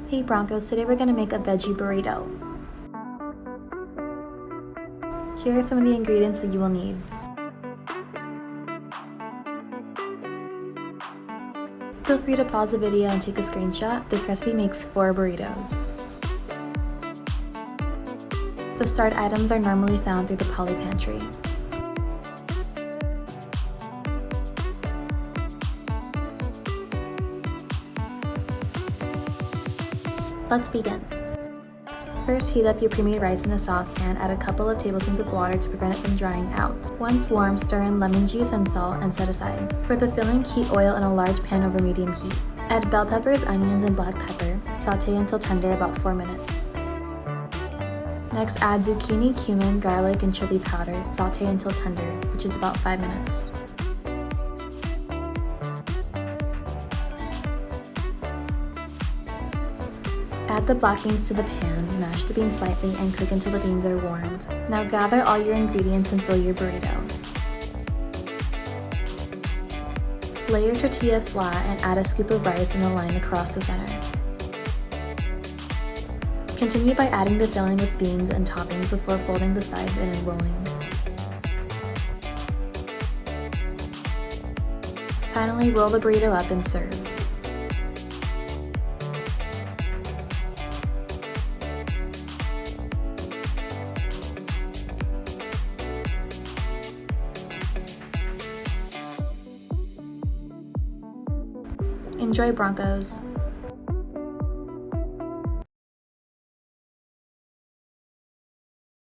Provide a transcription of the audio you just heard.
Hey Broncos, today we're going to make a veggie burrito. Here are some of the ingredients that you will need. Feel free to pause the video and take a screenshot. This recipe makes 4 burritos. The starred items are normally found through the Poly Pantry. Let's begin. First, heat up your pre-made rice in a saucepan. Add a couple of tablespoons of water to prevent it from drying out. Once warm, stir in lemon juice and salt and set aside. For the filling, heat oil in a large pan over medium heat. Add bell peppers, onions, and black pepper. Saute until tender, about 4 minutes. Next, add zucchini, cumin, garlic, and chili powder. Saute until tender, which is about 5 minutes. Add the black beans to the pan, mash the beans slightly, and cook until the beans are warmed. Now gather all your ingredients and fill your burrito. Lay your tortilla flat and add a scoop of rice in a line across the center. Continue by adding the filling with beans and toppings before folding the sides in and rolling. Finally, roll the burrito up and serve. Enjoy, Broncos!